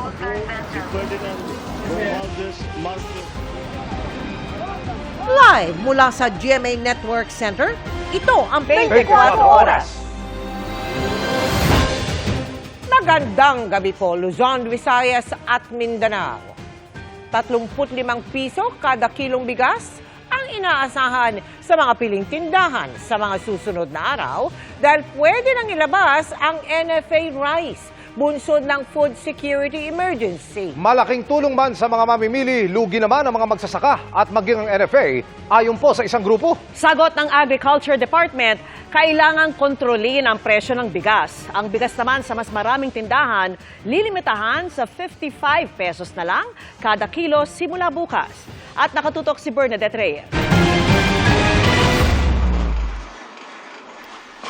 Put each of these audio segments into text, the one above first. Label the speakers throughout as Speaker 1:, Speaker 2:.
Speaker 1: Si Ferdinand Romualdez Marcos.
Speaker 2: Live mula sa GMA Network Center, ito ang 24 Oras. Magandang gabi po, Luzon, Visayas at Mindanao. 35 piso kada kilong bigas ang inaasahan sa mga piling tindahan sa mga susunod na araw dahil pwede nang ilabas ang NFA rice, bunsod ng food security emergency.
Speaker 3: Malaking tulong man sa mga mamimili, lugi naman ang mga magsasaka at maging ang NFA ayon po sa isang grupo.
Speaker 4: Sagot ng Agriculture Department, kailangang kontrolin ang presyo ng bigas. Ang bigas naman sa mas maraming tindahan, lilimitahan sa 55 pesos na lang kada kilo simula bukas. At nakatutok si Bernadette Reyes.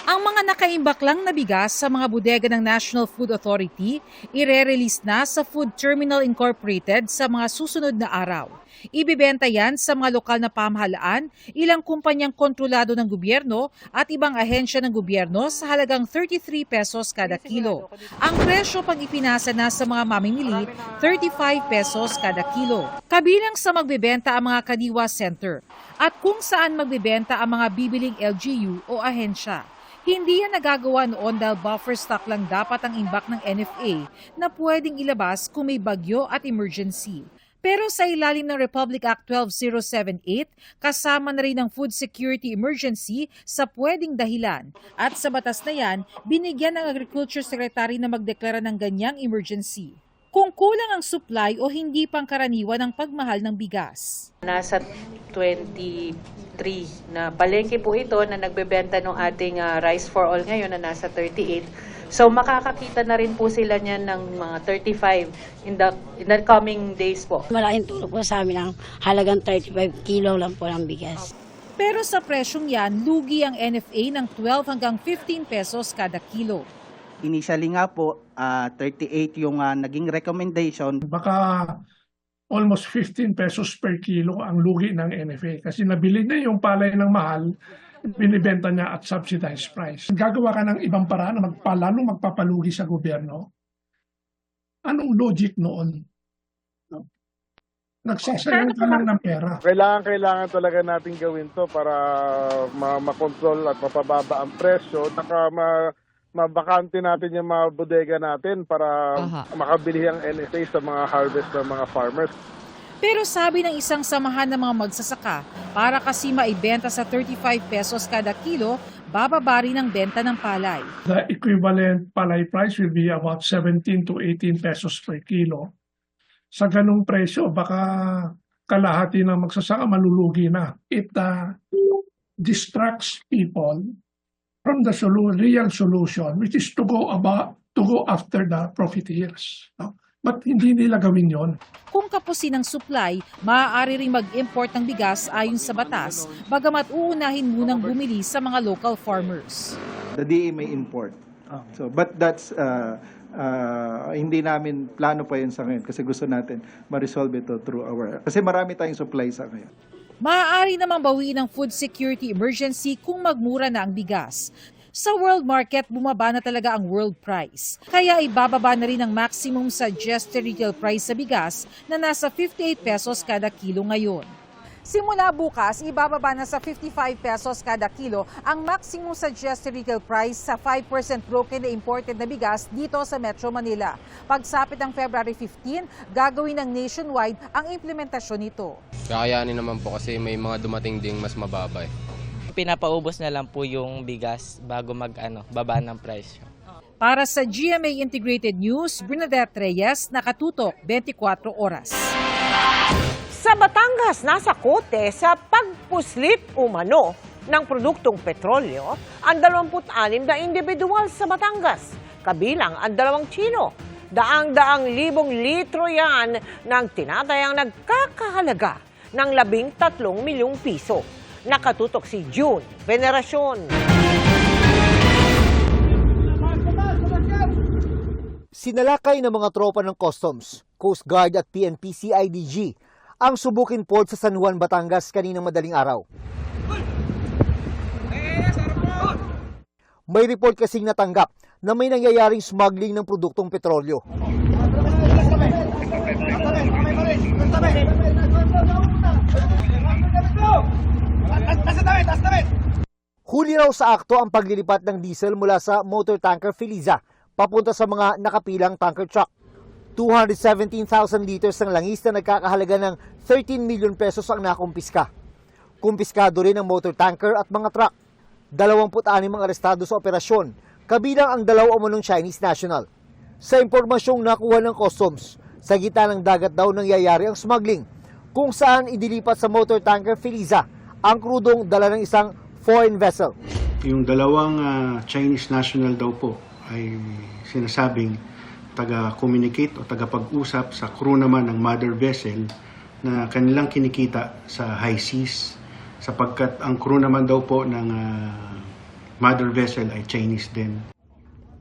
Speaker 5: Ang mga nakaimbak lang na bigas sa mga bodega ng National Food Authority, ire-release na sa Food Terminal Incorporated sa mga susunod na araw. Ibibenta yan sa mga lokal na pamahalaan, ilang kumpanyang kontrolado ng gobyerno at ibang ahensya ng gobyerno sa halagang 33 pesos kada kilo. Ang presyo pag ipinasa na sa mga mamimili, 35 pesos kada kilo. Kabilang sa magbebenta ang mga kadiwa center at kung saan magbebenta ang mga bibiling LGU o ahensya. Hindi yan nagagawa noon dahil buffer stock lang dapat ang imbak ng NFA na pwedeng ilabas kung may bagyo at emergency. Pero sa ilalim ng Republic Act 12078, kasama na rin ang food security emergency sa pwedeng dahilan. At sa batas na yan, binigyan ng Agriculture Secretary na magdeklara ng ganyang emergency. Kung kulang ang supply o hindi pangkaraniwan ang pagmahal ng bigas.
Speaker 6: Nasa 23 na palengke po ito na nagbebenta ng ating Rice for All ngayon na nasa 38. So makakakita na rin po sila niyan ng mga 35 in the coming days po.
Speaker 7: Malaking tulong po sa amin ang halagang 35 kilo lang po ng bigas.
Speaker 5: Pero sa presyong yan, lugi ang NFA ng 12 hanggang 15 pesos kada kilo.
Speaker 8: Initially nga po, 38 yung naging recommendation.
Speaker 9: Baka almost 15 pesos per kilo ang lugi ng NFA kasi nabili na yung palay ng mahal, binibenta niya at subsidized price. Gagawa ka ng ibang paraan na lalong magpapalugi sa gobyerno. Anong logic noon? No? Nagsasayang ka lang ng pera.
Speaker 10: Kailangan talaga natin gawin to para makontrol at mapababa ang presyo. Mabakante natin yung mga bodega natin para makabili ang NFA sa mga harvest ng mga farmers.
Speaker 5: Pero sabi ng isang samahan ng mga magsasaka, para kasi maibenta sa 35 pesos kada kilo, bababa rin ang benta ng palay.
Speaker 9: The equivalent palay price will be about 17 to 18 pesos per kilo. Sa ganung presyo, baka kalahati ng magsasaka malulugi na. It distracts people from the real solution, which is to go after the profiteers. No? But hindi nila gawin yon.
Speaker 5: Kung kapusin ng supply, maaari ring mag-import ng bigas ayon sa batas, bagamat uunahin munang bumili sa mga local farmers.
Speaker 8: The DA may import. But that's, hindi namin plano pa yun sa ngayon kasi gusto natin ma-resolve ito through kasi marami tayong supply sa ngayon.
Speaker 5: Maaari namang bawiin ang food security emergency kung magmura na ang bigas. Sa world market, bumaba na talaga ang world price. Kaya ibababa na rin ang maximum suggested retail price sa bigas na nasa 58 pesos kada kilo ngayon. Simula bukas, ibababa na sa 55 pesos kada kilo ang maximum suggested retail price sa 5% broken na imported na bigas dito sa Metro Manila. Pagsapit ng February 15, gagawin ng nationwide ang implementasyon nito.
Speaker 11: Kakayanin naman po kasi may mga dumating ding mas mababa.
Speaker 12: Pinapaubos na lang po yung bigas bago baba ng price.
Speaker 5: Para sa GMA Integrated News, Bernadette Reyes, nakatutok 24 oras.
Speaker 2: Sa Batangas, nasa kote sa pagpuslit umano ng produktong petrolyo ang 26 na individual sa Batangas, kabilang ang 2 Tsino. Daang-daang libong litro yan ng tinatayang nagkakahalaga ng 13 milyong piso. Nakatutok si June Veneracion.
Speaker 13: Sinalakay ng mga tropa ng Customs, Coast Guard at PNP-CIDG ang Subukin Port sa San Juan, Batangas kaninang madaling araw. May report kasing natanggap na may nangyayaring smuggling ng produktong petrolyo. Huli raw sa akto ang paglilipat ng diesel mula sa motor tanker Feliza papunta sa mga nakapilang tanker truck. 217,000 liters ng langis na nagkakahalaga ng 13 million pesos ang nakumpiska. Kumpiskado rin ang motor tanker at mga truck. 26 ang arestado sa operasyon, kabilang ang 2 umunong Chinese national. Sa impormasyong nakuha ng customs, sa gitna ng dagat daw nangyayari ang smuggling, kung saan idilipat sa motor tanker Feliza ang krudong dala ng isang foreign vessel.
Speaker 14: Yung 2 Chinese national daw po ay sinasabing taga-communicate o taga-pag-usap sa crew naman ng mother vessel na kanilang kinikita sa high seas sapagkat ang crew naman daw po ng mother vessel ay Chinese din.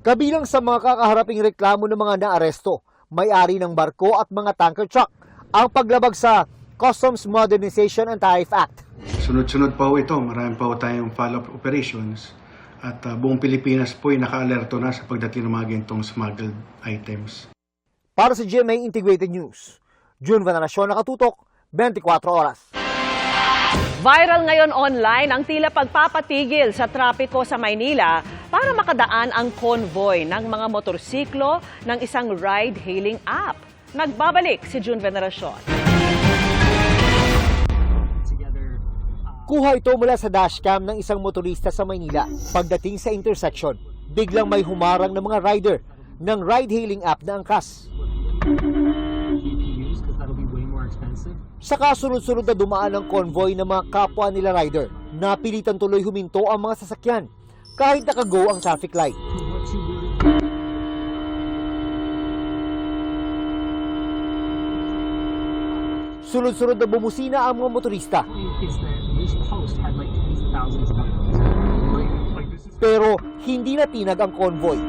Speaker 13: Kabilang sa mga kakaharaping reklamo ng mga naaresto, may-ari ng barko at mga tanker truck, ang paglabag sa Customs Modernization and Tariff Act.
Speaker 14: Sunod-sunod pa ho ito, marami pa ho tayong follow-up operations at buong Pilipinas po ay naka-alerto na sa pagdating ng mga ganitong smuggled items.
Speaker 13: Para sa GMA Integrated News, June Veneracion, nakatutok, 24 oras.
Speaker 4: Viral ngayon online ang tila pagpapatigil sa trapiko sa Maynila para makadaan ang convoy ng mga motorsiklo ng isang ride-hailing app. Nagbabalik si June Veneracion.
Speaker 13: Kuha ito mula sa dashcam ng isang motorista sa Maynila. Pagdating sa intersection, biglang may humarang ng mga rider ng ride-hailing app na angkas. Sa kasunod-sunod na dumaan ang convoy ng mga kapwa nila rider, napilitan tuloy huminto ang mga sasakyan kahit nakago ang traffic light. Sunod-sunod na bumusina ang mga motorista. Pero hindi natinag ang convoy.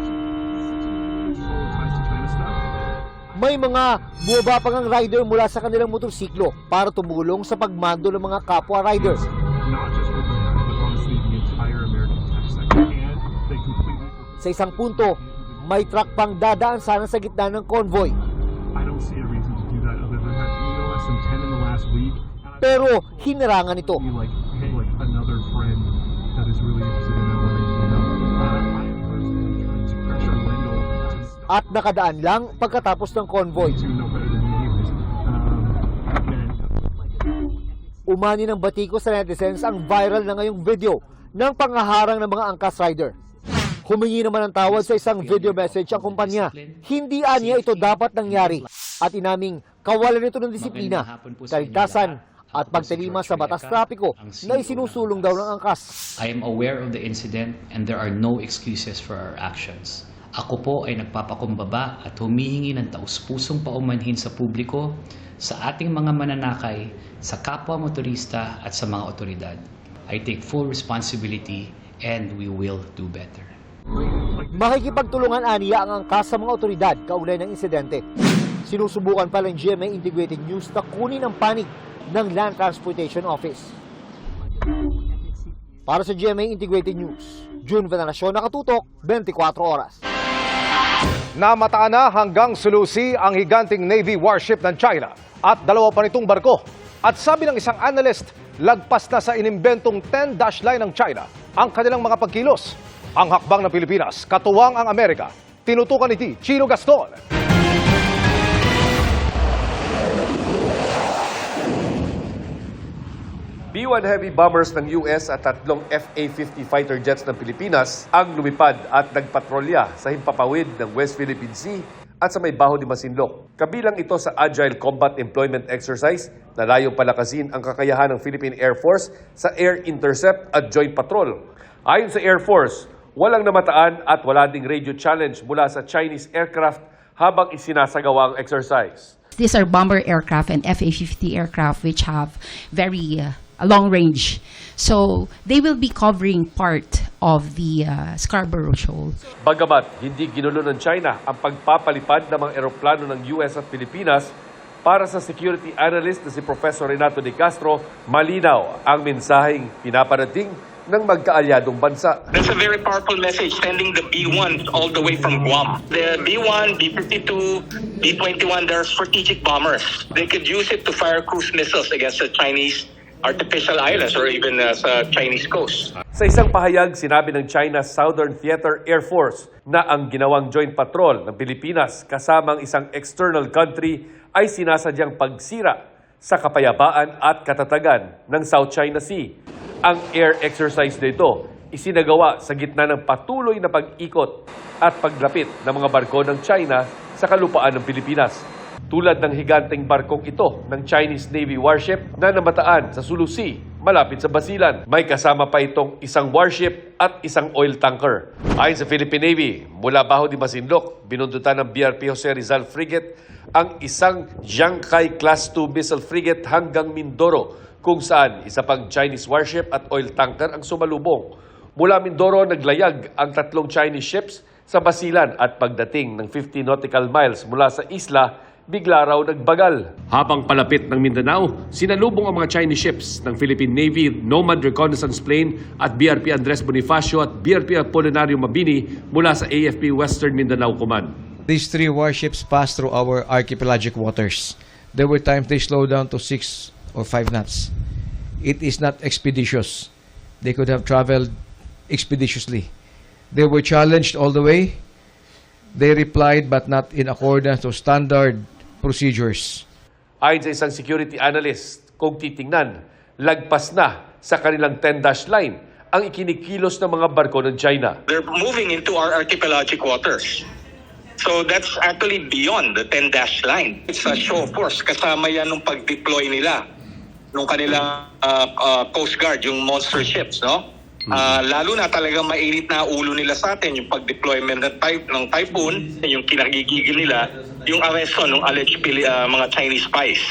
Speaker 13: May mga bumaba pa ngang rider mula sa kanilang motorsiklo para tumulong sa pagmando ng mga kapwa riders. Sa isang punto, may truck pang dadaan sana sa gitna ng convoy. Pero hinarangan ito. At nakadaan lang pagkatapos ng convoy. Umani ng batiko sa netizens ang viral na ngayong video ng pangaharang ng mga angkas rider. Humingi naman ng tawad sa isang video message ang kumpanya. Hindi aniya ito dapat nangyari at inaming kawalan nito ng disiplina, kaligtasan at pagtalima sa batas trapiko na isinusulong daw ng angkas.
Speaker 15: I am aware of the incident and there are no excuses for our actions. Ako po ay nagpapakumbaba at humihingi ng taus-pusong paumanhin sa publiko, sa ating mga mananakay, sa kapwa motorista at sa mga otoridad. I take full responsibility and we will do better.
Speaker 13: Makikipagtulungan aniya ang angkas sa mga otoridad kaugnay ng insidente. Sinusubukan pa ng GMA Integrated News na kunin ang panig ng Land Transportation Office. Para sa GMA Integrated News, June Veneracion, nakatutok, 24 oras.
Speaker 3: Namataan na hanggang sulusi ang higanting Navy warship ng China at 2 pa nitong barko. At sabi ng isang analyst, lagpas na sa inimbentong 10-dash line ng China ang kanilang mga pagkilos. Ang hakbang ng Pilipinas, katuwang ang Amerika. Tinutukan ni Chino Gaston.
Speaker 16: B-1 heavy bombers ng US at 3 FA-50 fighter jets ng Pilipinas ang lumipad at nagpatrolya sa himpapawid ng West Philippine Sea at sa may Baho de Masinloc. Kabilang ito sa Agile Combat Employment Exercise na layong palakasin ang kakayahan ng Philippine Air Force sa air intercept at joint patrol. Ayon sa Air Force, walang namataan at wala ding radio challenge mula sa Chinese aircraft habang isinasagawa ang exercise.
Speaker 17: These are bomber aircraft and FA-50 aircraft which have very long range. So they will be covering part of the Scarborough Shoal.
Speaker 16: Bagamat hindi ginulo ng China ang pagpapalipad ng mga eroplano ng US at Pilipinas, para sa security analyst na si Professor Renato De Castro, malinaw ang mensaheng pinaparating ng magkaalyadong bansa.
Speaker 18: That's a very powerful message, sending the B-1 all the way from Guam. The B-1, B-52, B-21, they're strategic bombers. They could use it to fire cruise missiles against the Chinese artificial islands or even sa Chinese coast.
Speaker 16: Sa isang pahayag, sinabi ng China's Southern Theater Air Force na ang ginawang joint patrol ng Pilipinas kasamang isang external country ay sinasadyang pagsira sa kapayapaan at katatagan ng South China Sea. Ang air exercise nito isinagawa sa gitna ng patuloy na pag-ikot at paglapit ng mga barko ng China sa kalupaan ng Pilipinas. Tulad ng higanteng barkong ito ng Chinese Navy warship na namataan sa Sulu Sea, malapit sa Basilan. May kasama pa itong isang warship at isang oil tanker. Ayon sa Philippine Navy, mula Baho de Masinloc, binundutan ng BRP Jose Rizal Frigate ang isang Jiangkai Class 2 missile frigate hanggang Mindoro, kung saan isa pang Chinese warship at oil tanker ang sumalubong. Mula Mindoro, naglayag ang 3 Chinese ships sa Basilan at pagdating ng 50 nautical miles mula sa isla, bigla raw nagbagal. Habang palapit ng Mindanao, sinalubong ang mga Chinese ships ng Philippine Navy Nomad Reconnaissance Plane at BRP Andres Bonifacio at BRP Apolinario Mabini mula sa AFP Western Mindanao Command.
Speaker 19: These 3 warships passed through our archipelagic waters. There were times they slowed down to 6 or 5 knots. It is not expeditious. They could have traveled expeditiously. They were challenged all the way. They replied but not in accordance to standard procedures.
Speaker 16: Ayon sa isang security analyst, kung titingnan, lagpas na sa kanilang 10-dash line ang ikinikilos ng mga barko ng China.
Speaker 18: They're moving into our archipelagic waters. So that's actually beyond the 10-dash line. It's a show of force. Kasama yan nung pag-deploy nila nung kanilang Coast Guard, yung monster ships, no? Lalo na talagang mainit na ulo nila sa atin, yung pag-deployment ng Typhoon, yung kinagigigil nila, yung arresto ng alleged mga Chinese spies.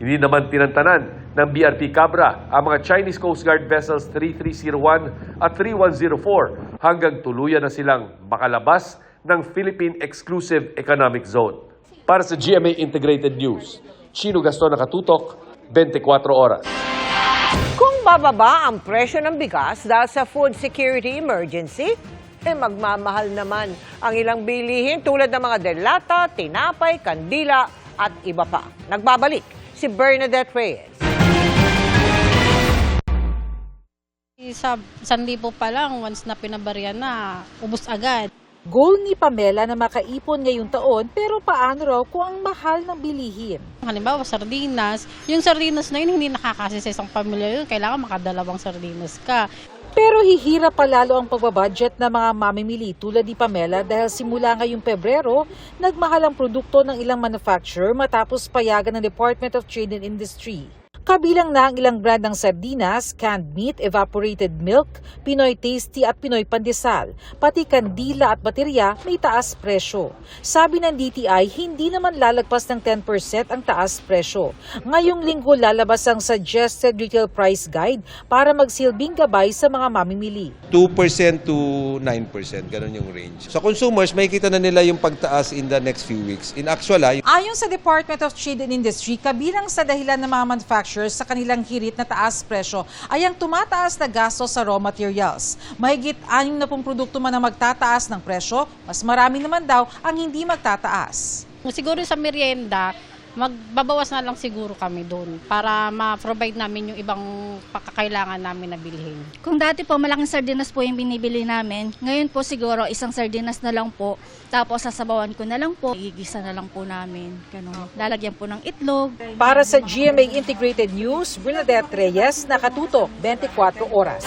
Speaker 16: Hindi naman tinantanan ng BRP Cabra ang mga Chinese Coast Guard vessels 3301 at 3104 hanggang tuluyan na silang makalabas ng Philippine Exclusive Economic Zone. Para sa GMA Integrated News, Chino Gaston nakatutok, 24 oras.
Speaker 2: Kung bababa ang presyo ng bigas dahil sa food security emergency, magmamahal naman ang ilang bilihin tulad ng mga delata, tinapay, kandila at iba pa. Nagbabalik si Bernadette Reyes.
Speaker 20: Sa 1,000 pa lang, once na pinabarya na, ubos agad.
Speaker 5: Goal ni Pamela na makaipon ngayong taon, pero paano raw kung ang mahal ng bilihin?
Speaker 20: Halimbawa, sardinas. Yung sardinas na yun, hindi nakakasi sa isang pamilya yun. Kailangan makadalawang sardinas ka.
Speaker 5: Pero hihirap pa lalo ang pagbabudget ng mga mamimili tulad ni Pamela dahil simula ngayong Pebrero, nagmahal ang produkto ng ilang manufacturer matapos payagan ng Department of Trade and Industry. Kabilang na ang ilang brand ng sardinas, canned meat, evaporated milk, Pinoy Tasty at Pinoy Pandesal. Pati kandila at baterya may taas presyo. Sabi ng DTI, hindi naman lalagpas ng 10% ang taas presyo. Ngayong linggo lalabas ang suggested retail price guide para magsilbing gabay sa mga mamimili.
Speaker 21: 2% to 9%, ganun yung range. Sa consumers, may kita na nila yung pagtaas in the next few weeks. In actual,
Speaker 5: ayon sa Department of Trade and Industry, kabilang sa dahilan ng mga manufacturers sa kanilang hirit na taas presyo ay ang tumataas na gasto sa raw materials. Mahigit 60 produkto man ang magtataas ng presyo, mas marami naman daw ang hindi magtataas.
Speaker 20: Siguro sa merienda, magbabawas na lang siguro kami doon para ma-provide namin yung ibang pakakailangan namin na bilhin.
Speaker 22: Kung dati po malaking sardinas po yung binibili namin, ngayon po siguro isang sardinas na lang po, tapos sasabawan ko na lang po, igigisa na lang po namin. Ganun. Lalagyan po ng itlog.
Speaker 5: Para sa GMA Integrated News, Bernadette Reyes, nakatutok 24 oras.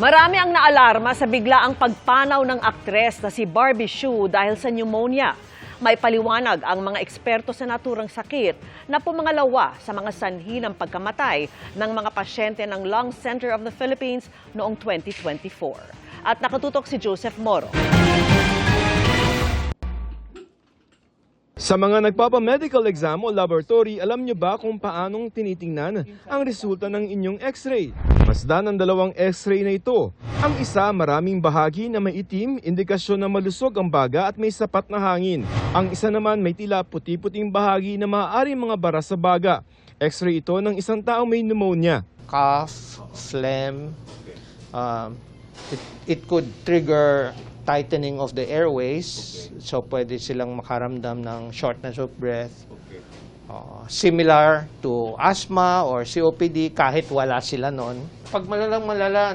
Speaker 4: Marami ang naalarma sa biglaang pagpanaw ng aktres na si Barbie Hsu dahil sa pneumonia. May paliwanag ang mga eksperto sa naturang sakit na pumangalawa sa mga sanhi ng pagkamatay ng mga pasyente ng Lung Center of the Philippines noong 2024. At nakatutok si Joseph Moro.
Speaker 23: Sa mga nagpapa-medical exam o laboratory, alam nyo ba kung paanong tinitingnan ang resulta ng inyong x-ray? Masdan ang dalawang x-ray na ito. Ang isa, maraming bahagi na may itim, indikasyon na malusog ang baga at may sapat na hangin. Ang isa naman may tila puti-puting bahagi na maaaring mga bara sa baga. X-ray ito ng isang taong may pneumonia.
Speaker 24: Cough, phlegm,
Speaker 1: It could trigger tightening of the airways, so pwede silang makaramdam ng shortness of breath. Similar to asthma or COPD kahit wala sila noon. Pag malala,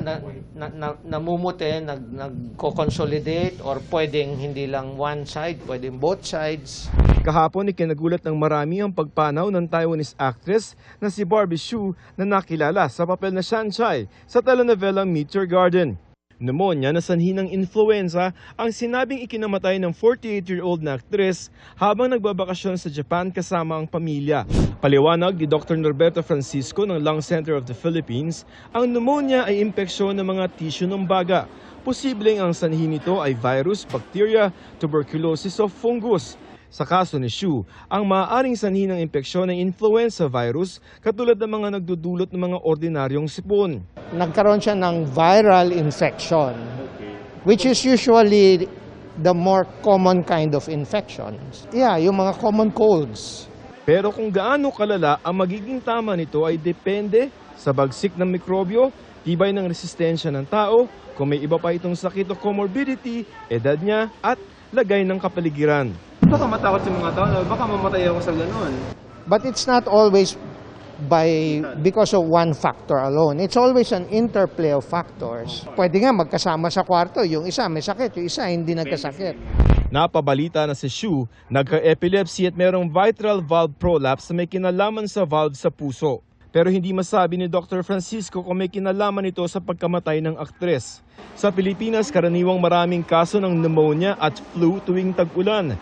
Speaker 1: namumuti, nagko-consolidate or pwedeng hindi lang one side, pwedeng both sides.
Speaker 23: Kahapon ikinagulat ng marami ang pagpanaw ng Taiwanese actress na si Barbie Hsu na nakilala sa papel na Shanchai sa telenovelang Meet Your Garden. Pneumonia na sanhi ng influenza ang sinabing ikinamatay ng 48-year-old na aktres habang nagbabakasyon sa Japan kasama ang pamilya. Paliwanag ni Dr. Norberto Francisco ng Lung Center of the Philippines, ang pneumonia ay impeksyon ng mga tissue ng baga. Posibleng ang sanhi nito ay virus, bacteria, tuberculosis o fungus. Sa kaso ni Hsu, ang maaaring sanhi ng impeksyon ay influenza virus katulad ng mga nagdudulot ng mga ordinaryong sipon.
Speaker 1: Nagkaroon siya ng viral infection, which is usually the more common kind of infections. Yeah, yung mga common colds.
Speaker 23: Pero kung gaano kalala ang magiging tama nito ay depende sa bagsik ng mikrobyo, tibay ng resistensya ng tao, kung may iba pa itong sakit o comorbidity, edad niya at lagay ng kapaligiran.
Speaker 6: Baka matakot sa mga tao, baka mamatay ako sa ganun.
Speaker 1: But it's not always because of one factor alone. It's always an interplay of factors. Pwede nga magkasama sa kwarto, yung isa may sakit, yung isa hindi nagkasakit.
Speaker 23: Napabalita na si Hsu, nagka-epilepsy at merong mitral valve prolapse na may kinalaman sa valve sa puso. Pero hindi masabi ni Dr. Francisco kung may kinalaman ito sa pagkamatay ng aktres. Sa Pilipinas, karaniwang maraming kaso ng pneumonia at flu tuwing tag-ulan.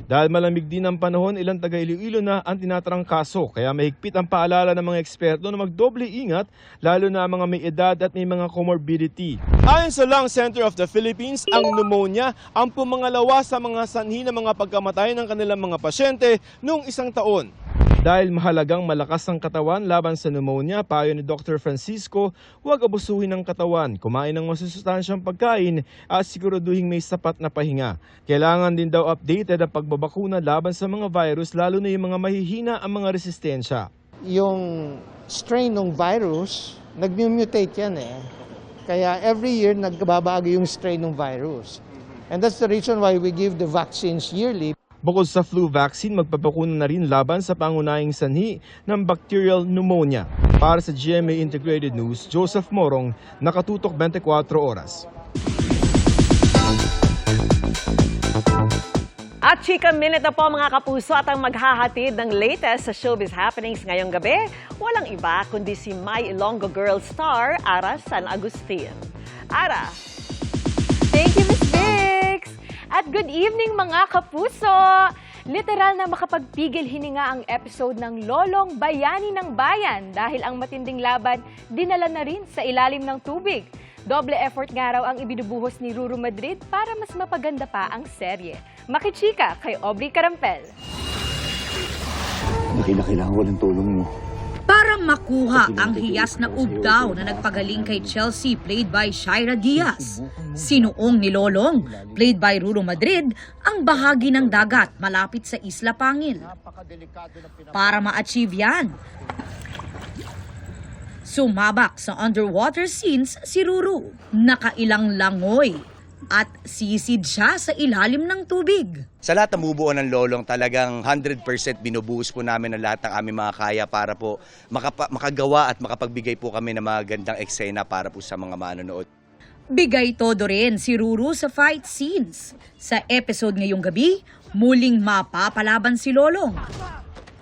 Speaker 23: Dahil malamig din ang panahon, ilang taga Iloilo na ang tinatrangkaso. Kaya mahigpit ang paalala ng mga eksperto na magdoble ingat, lalo na mga may edad at may mga comorbidity. Ayon sa Lung Center of the Philippines, ang pneumonia ang pumangalawa sa mga sanhi ng mga pagkamatay ng kanilang mga pasyente noong isang taon. Dahil mahalagang malakas ang katawan laban sa pneumonia, payo ni Dr. Francisco, huwag abusuhin ang katawan, kumain ng masusustansyang pagkain at siguraduhin may sapat na pahinga. Kailangan din daw updated ang pagbabakuna laban sa mga virus, lalo na yung mga mahihina ang mga resistensya.
Speaker 1: Yung strain ng virus, nag-mutate yan eh. Kaya every year nagbabago yung strain ng virus. And that's the reason why we give the vaccines yearly.
Speaker 23: Bukod sa flu vaccine, magpapakuna na rin laban sa pangunahing sanhi ng bacterial pneumonia. Para sa GMA Integrated News, Joseph Morong, nakatutok 24 oras.
Speaker 4: At Chika Minute na po mga kapuso at ang maghahatid ng latest sa showbiz happenings ngayong gabi, walang iba kundi si My Ilonggo Girl star, Ara San Agustin. Ara.
Speaker 7: Thank you, Miss Vix! At good evening mga kapuso! Literal na makapagpigil hininga ang episode ng Lolong Bayani ng Bayan dahil ang matinding laban dinala na rin sa ilalim ng tubig. Doble effort nga raw ang ibinubuhos ni Ruru Madrid para mas mapaganda pa ang serye. Makichika kay Aubrey Carampel.
Speaker 24: Kailangan ko ng tulong mo.
Speaker 25: Para makuha ang hiyas na ubdaw na nagpagaling kay Chelsea played by Shaira Diaz. Sinuong ni Lolong played by Ruru Madrid ang bahagi ng dagat malapit sa Isla Pangil. Para ma-achieve yan, sumabak sa underwater scenes si Ruru. Nakailang langoy at sisid siya sa ilalim ng tubig.
Speaker 26: Sa lahat ng bumubuo ng Lolong, talagang 100% binubuhos po namin ang lahat ng aming mga kaya para po makagawa at makapagbigay po kami ng mga gandang eksena para po sa mga manonood.
Speaker 25: Bigay todo rin si Ruru sa fight scenes. Sa episode ngayong gabi, muling mapapalaban si Lolong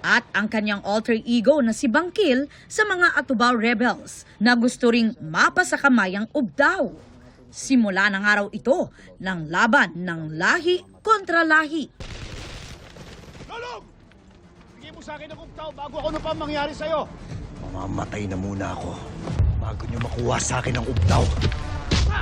Speaker 25: at ang kanyang alter ego na si Bangkil sa mga Atubao Rebels na gusto ring mapasakamay ang ubdaw. Simula ng araw ito ng laban ng lahi kontra lahi.
Speaker 24: Lolong! Bigay mo sa akin ang ubdaw bago ako pa mangyari sa'yo. Mamamatay na muna ako bago niyo makuha sa akin ang ubdaw.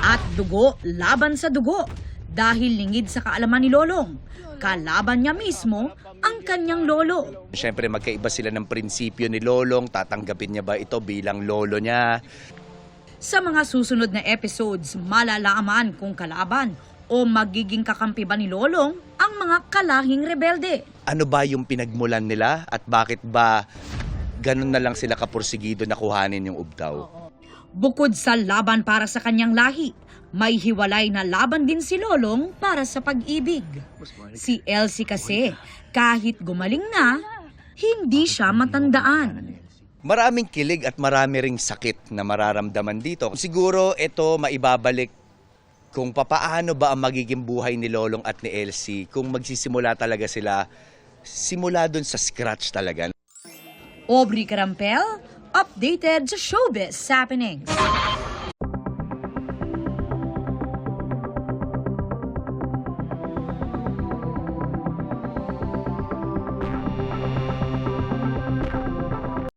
Speaker 25: At dugo laban sa dugo dahil lingid sa kaalaman ni Lolong. Kalaban niya mismo ang kanyang lolo.
Speaker 26: Siyempre magkaiba sila ng prinsipyo ni Lolong, tatanggapin niya ba ito bilang lolo niya?
Speaker 25: Sa mga susunod na episodes, malalaman kung kalaban o magiging kakampi ba ni Lolong ang mga kalahing rebelde.
Speaker 26: Ano ba yung pinagmulan nila at bakit ba ganun na lang sila kapursigido na kuhanin yung ubdaw?
Speaker 25: Bukod sa laban para sa kanyang lahi, may hiwalay na laban din si Lolong para sa pag-ibig. Si Elsie kasi, kahit gumaling na, hindi siya matandaan.
Speaker 26: Maraming kilig at marami ring sakit na mararamdaman dito. Siguro ito maibabalik kung papaano ba ang magiging buhay ni Lolong at ni Elsie kung magsisimula talaga sila, simula dun sa scratch talaga.
Speaker 25: Aubrey Carampel, updated sa Showbiz Happenings.